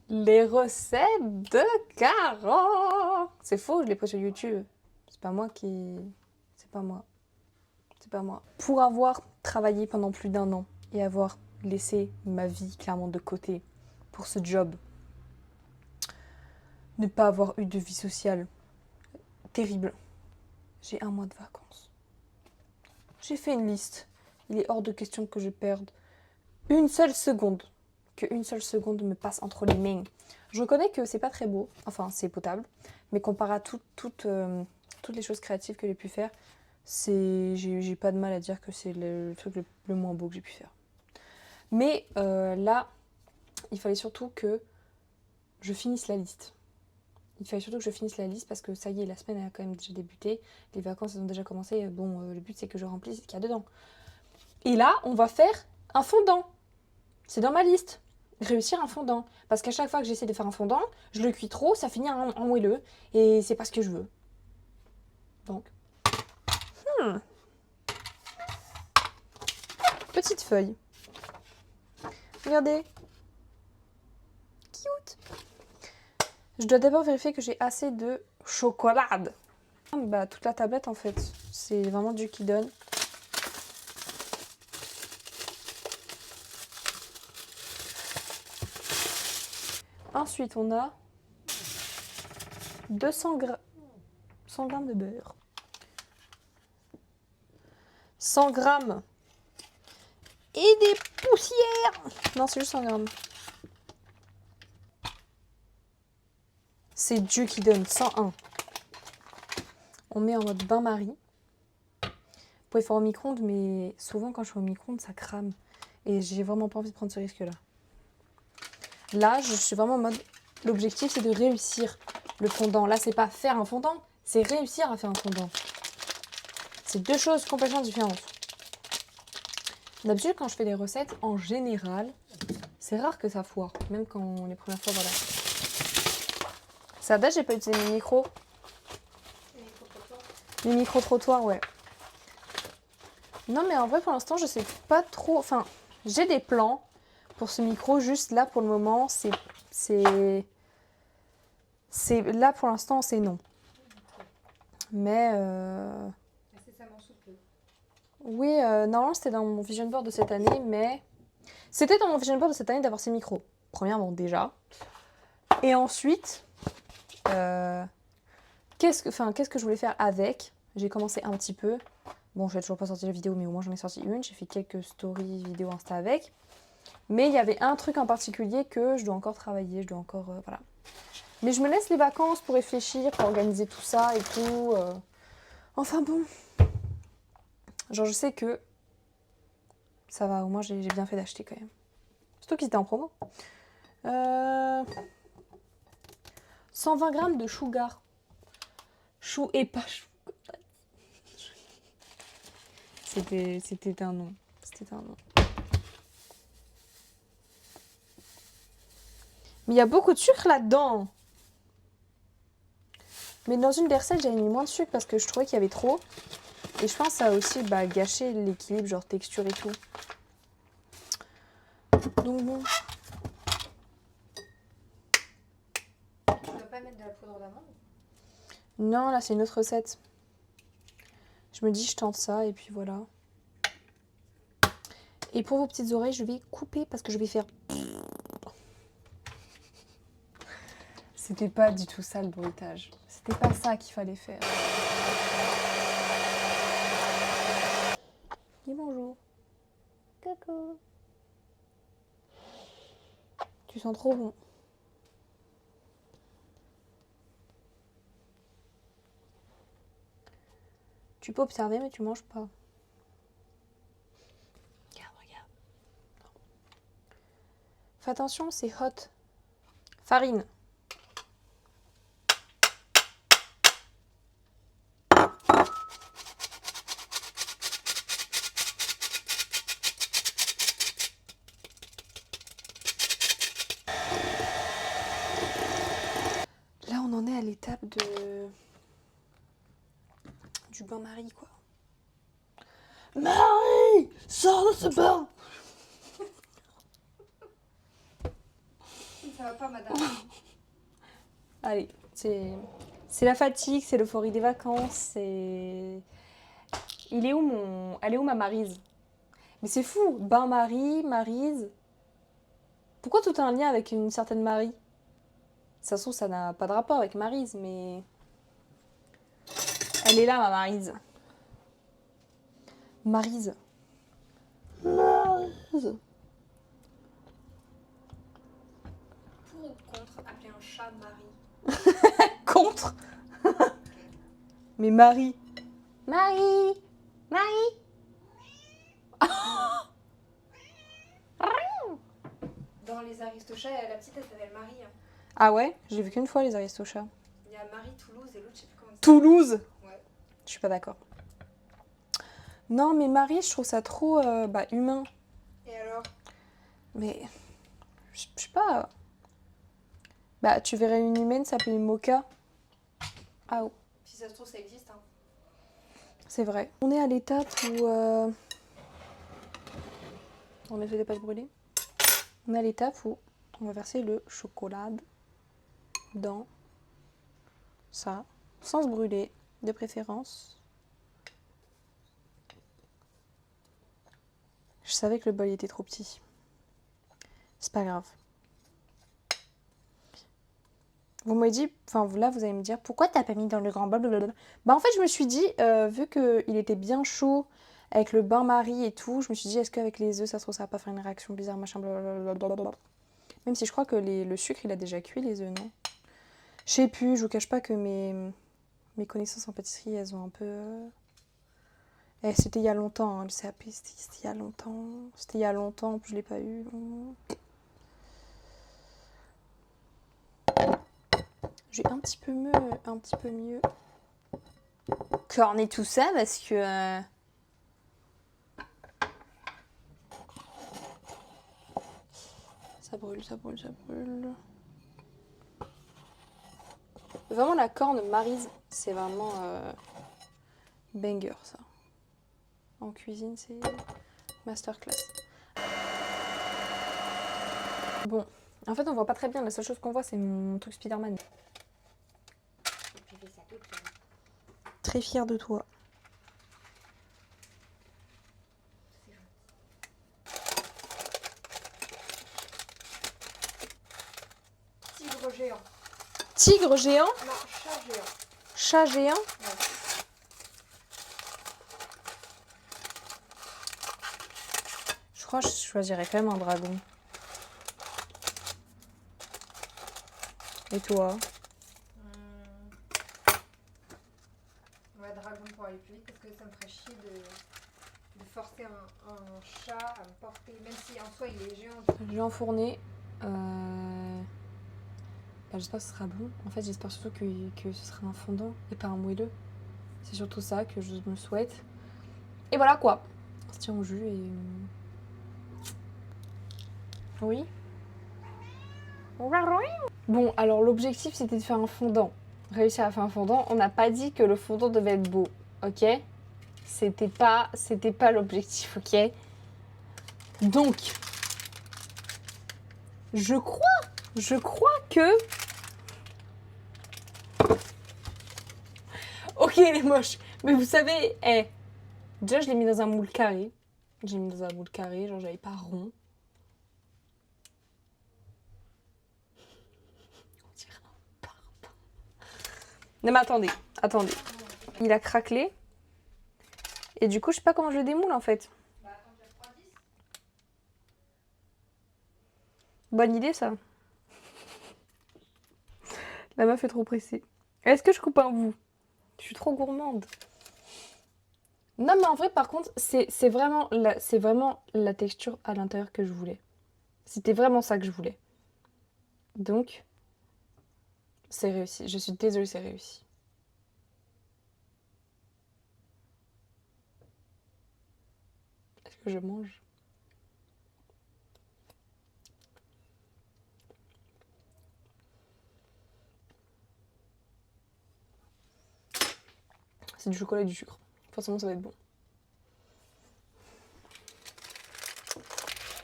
Les recettes de Caro. C'est faux, je l'ai pris sur YouTube. C'est pas moi qui... C'est pas moi. C'est pas moi. Pour avoir travaillé pendant plus d'1 an et avoir laissé ma vie clairement de côté pour ce job, ne pas avoir eu de vie sociale, terrible. J'ai 1 mois de vacances. J'ai fait une liste. Il est hors de question que je perde une seule seconde. Que une seule seconde me passe entre les mains. Je reconnais que c'est pas très beau. Enfin, c'est potable. Mais comparé à toutes les choses créatives que j'ai pu faire, j'ai pas de mal à dire que c'est le truc le moins beau que j'ai pu faire. Mais là, il fallait surtout que je finisse la liste. Il fallait surtout que je finisse la liste parce que ça y est, la semaine a quand même déjà débuté. Les vacances elles ont déjà commencé. Bon, le but c'est que je remplisse ce qu'il y a dedans. Et là, on va faire un fondant. C'est dans ma liste. Réussir un fondant. Parce qu'à chaque fois que j'essaie de faire un fondant, je le cuis trop, ça finit en moelleux. Et c'est pas ce que je veux. Donc. Petite feuille. Regardez. Cute. Je dois d'abord vérifier que j'ai assez de chocolat. Bah, toute la tablette en fait. C'est vraiment Dieu qui donne. Ensuite, on a 100 grammes de beurre. 100 grammes. Et des poussières. Non, c'est juste 100 grammes. C'est Dieu qui donne. 101. On met en mode bain-marie. Vous pouvez faire au micro-ondes, mais souvent quand je fais au micro-ondes, ça crame. Et j'ai vraiment pas envie de prendre ce risque-là. Là, je suis vraiment en mode... L'objectif, c'est de réussir le fondant. Là, c'est pas faire un fondant, c'est réussir à faire un fondant. C'est 2 choses complètement différentes. D'habitude, quand je fais des recettes, en général, c'est rare que ça foire. Même quand les premières fois, voilà. Ça date, j'ai pas utilisé mes micros. Les micro-trottoirs, ouais. Non, mais en vrai, pour l'instant, je sais pas trop... Enfin, j'ai des plans pour ce micro. Juste là, pour le moment, là, pour l'instant, c'est non. Mais... Incessamment sous peu. Oui, normalement, c'était dans mon vision board de cette année, mais... C'était dans mon vision board de cette année d'avoir ces micros. Premièrement, déjà. Et ensuite... qu'est-ce que je voulais faire avec? J'ai commencé un petit peu. Bon, je n'ai toujours pas sorti la vidéo, mais au moins j'en ai sorti une. J'ai fait quelques stories vidéo Insta avec. Mais il y avait un truc en particulier que je dois encore travailler, je dois encore... voilà. Mais je me laisse les vacances pour réfléchir, pour organiser tout ça et tout. Enfin bon. Genre je sais que ça va, au moins j'ai bien fait d'acheter quand même. Surtout qu'ils étaient en promo. 120 grammes de chou-gare. Chou et pas chou. C'était un nom. C'était un nom. Mais il y a beaucoup de sucre là-dedans. Mais dans une des recettes, j'avais mis moins de sucre parce que je trouvais qu'il y avait trop. Et je pense que ça a aussi gâché l'équilibre, genre texture et tout. Donc bon. Tu dois pas mettre de la poudre d'amande? Non, là c'est une autre recette. Je me dis, je tente ça et puis voilà. Et pour vos petites oreilles, je vais couper parce que je vais faire... C'était pas du tout ça le bruitage. C'était pas ça qu'il fallait faire. Dis bonjour. Coucou. Tu sens trop bon. Tu peux observer, mais tu manges pas. Regarde, regarde. Non. Fais attention, c'est hot. Farine. Là, on en est à l'étape du bain-marie, quoi. Marie, sors de ce bain! Ça va pas, madame. Allez, c'est la fatigue, c'est l'euphorie des vacances, c'est... Elle est où ma Maryse? Mais c'est fou, bain-marie, Maryse... Pourquoi tout a un lien avec une certaine Marie? Ça se trouve, ça n'a pas de rapport avec Maryse, mais... Elle est là, ma Maryse. Maryse. Maryse. Pour ou contre appeler un chat Marie? Contre. Mais Marie. Marie. Marie. Dans les Aristochats, la petite elle s'appelle Marie. Hein. Ah ouais? J'ai vu qu'une fois les Aristochats. Il y a Marie Toulouse et l'autre, je sais plus comment ça Toulouse? Ouais. Je suis pas d'accord. Non, mais Marie, je trouve ça trop humain. Et alors? Mais je sais pas. Bah, tu verrais une humaine s'appeler Mocha. Ah, oh, Si ça se trouve, ça existe. Hein. c'est vrai. On est à l'étape où on a fait des pâtes brûlées. On est à l'étape où on va verser le chocolat dans ça, sans se brûler, de préférence. Je savais que le bol était trop petit. C'est pas grave. Vous m'avez dit, enfin là vous allez me dire, pourquoi t'as pas mis dans le grand bol, blablabla. Bah en fait je me suis dit, vu qu'il était bien chaud, avec le bain-marie et tout, je me suis dit, est-ce qu'avec les œufs ça se trouve ça va pas faire une réaction bizarre, machin, blablabla. Même si je crois que le sucre il a déjà cuit les œufs, non? Je sais plus, je vous cache pas que mes connaissances en pâtisserie elles ont un peu... c'était il y a longtemps, hein, le CAP, c'était il y a longtemps. C'était il y a longtemps, puis je l'ai pas eu. J'ai un petit peu mieux corné tout ça parce que ça brûle, ça brûle, ça brûle. Vraiment la corne Maryse, c'est vraiment banger ça. En cuisine, c'est masterclass. Bon, en fait on voit pas très bien, la seule chose qu'on voit c'est mon truc Spider-Man. Tu fais ça toute seule. Très fière de toi. C'est gentil. Tigre géant. Tigre géant? Non, chat géant. Chat géant? Ouais. Je crois que je choisirais quand même un dragon. Et toi? Ouais, dragon pour aller plus vite parce que ça me ferait chier de forcer un chat à me porter, même si en soi il est géant. Je vais enfourner. J'espère que ce sera bon. En fait, j'espère surtout que ce sera un fondant et pas un moelleux. C'est surtout ça que je me souhaite. Et voilà quoi. On se tient au jus et... Oui. Bon, alors l'objectif c'était de faire un fondant. Réussir à faire un fondant. On n'a pas dit que le fondant devait être beau, ok? C'était pas l'objectif, ok? Donc, je crois que... Ok, il est moche. Mais vous savez, déjà je l'ai mis dans un moule carré. J'ai mis dans un moule carré, genre j'avais pas rond. On dirait un parpaing. Non mais attendez. Il a craquelé. Et du coup, je sais pas comment je le démoule en fait. Bah attends, tu as 3-10. Bonne idée ça. La meuf est trop pressée. Est-ce que je coupe un bout? Je suis trop gourmande. Non mais en vrai par contre c'est vraiment la texture à l'intérieur que je voulais. C'était vraiment ça que je voulais. Donc c'est réussi. Je suis désolée, c'est réussi. Est-ce que je mange? C'est du chocolat et du sucre. Forcément ça va être bon.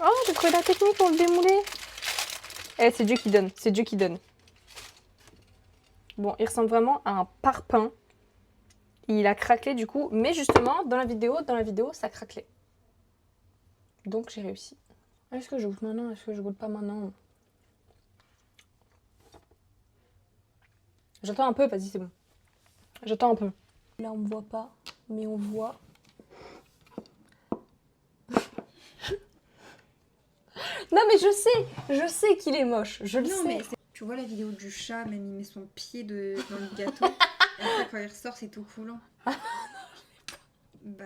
Oh, j'ai trouvé la technique pour le démouler. Eh, c'est Dieu qui donne, c'est Dieu qui donne. Bon, il ressemble vraiment à un parpaing. Il a craquelé du coup, mais justement, dans la vidéo, ça craquelait. Donc j'ai réussi. Est-ce que je goûte maintenant? Est-ce que je goûte pas maintenant? J'attends un peu, vas-y, c'est bon. J'attends un peu. Là, on me voit pas, mais on voit. Non, mais je sais qu'il est moche, je le sais. Mais tu vois la vidéo du chat, même il met son pied dans le gâteau. Et après, quand il ressort, c'est tout coulant. Bah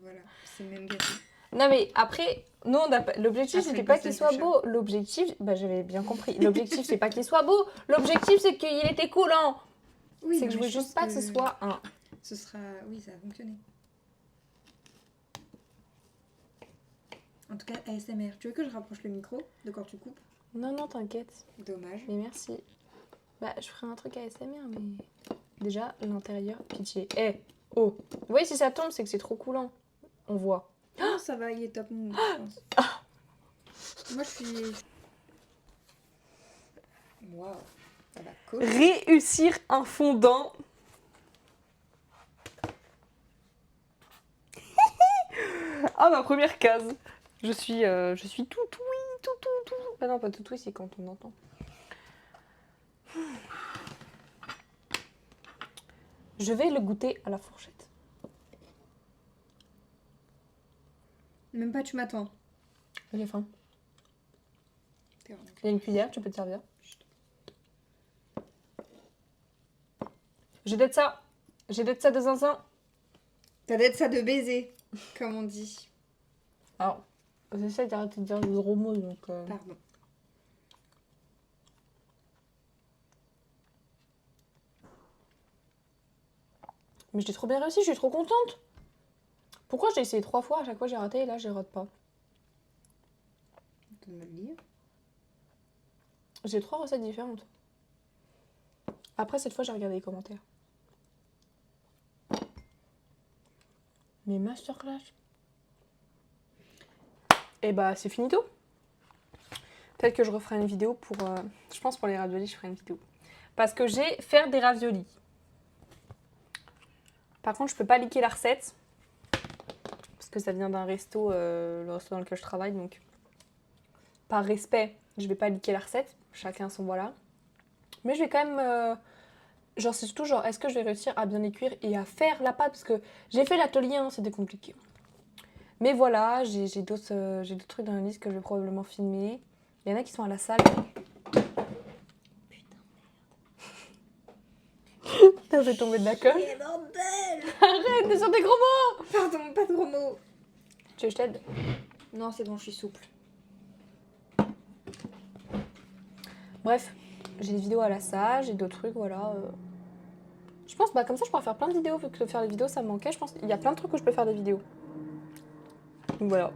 voilà, c'est le même gâteau. Non, mais après, nous, l'objectif, Après c'était le pas qu'il passage soit du chat. beau. L'objectif, bah j'avais bien compris. L'objectif, c'est pas qu'il soit beau. L'objectif, c'est qu'il était coulant. Oui, C'est non, que je mais voulais juste pas que ce soit un. Ce sera. Oui, ça va fonctionner. En tout cas, ASMR. Tu veux que je rapproche le micro de quand tu coupes? Non, non, t'inquiète. Dommage. Mais merci. Bah, je ferai un truc à ASMR, mais. Déjà, l'intérieur, pitié. Eh, oh. Vous voyez, si ça tombe, c'est que c'est trop coulant. On voit. Non, ça va, il est top move, je pense. Moi, je suis. Waouh, ça va coller. Réussir un fondant. Ah, ma première case. Je suis tout oui, tout. Ah non, pas tout oui, c'est quand on entend. Je vais le goûter à la fourchette. Même pas, tu m'attends. J'ai faim. T'es vraiment- Il y a une cuillère, tu peux te servir. J'ai d'être ça. J'ai d'être ça de zinzin. T'as d'être ça de baiser, comme on dit. Alors, j'essaie d'arrêter de dire des gros mots, donc... Pardon. Mais j'ai trop bien réussi, je suis trop contente. Pourquoi j'ai essayé 3 fois, à chaque fois j'ai raté et là je rate pas? Tu peux me le dire. J'ai 3 recettes différentes. Après, cette fois, j'ai regardé les commentaires. Mais masterclass. Et bah, c'est finito. Peut-être que je referai une vidéo pour... je pense pour les raviolis, je ferai une vidéo. Parce que j'ai faire des raviolis. Par contre, je peux pas liker la recette. Parce que ça vient d'un resto, le resto dans lequel je travaille. Donc, par respect, je vais pas liker la recette. Chacun son voilà. Mais je vais quand même... genre, c'est surtout genre, est-ce que je vais réussir à bien les cuire et à faire la pâte? Parce que j'ai fait l'atelier, hein, c'était compliqué. Mais voilà, j'ai d'autres trucs dans la liste que je vais probablement filmer. Il y en a qui sont à la salle. Putain, merde. T'as fait tomber de la colle. Eh bordel! Arrête de dire des gros mots! Pardon, pas de gros mots. Tu veux que je t'aide? Non, c'est bon, je suis souple. Bref, j'ai des vidéos à la salle, j'ai d'autres trucs, voilà. Je pense, bah comme ça, je pourrais faire plein de vidéos, vu que faire des vidéos, ça me manquait. Je pense qu'il y a plein de trucs où je peux faire des vidéos. Donc voilà.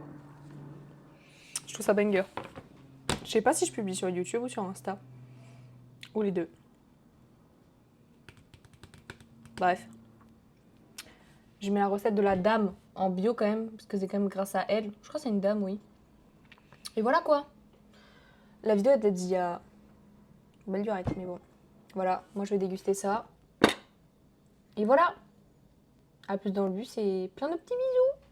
Je trouve ça banger. Je sais pas si je publie sur YouTube ou sur Insta. Ou les deux. Bref. Je mets la recette de la dame en bio quand même, parce que c'est quand même grâce à elle. Je crois que c'est une dame, oui. Et voilà quoi. La vidéo était d'il y a... Belle durette, mais bon. Voilà, moi je vais déguster ça. Et voilà. À plus dans le bus et plein de petits bisous.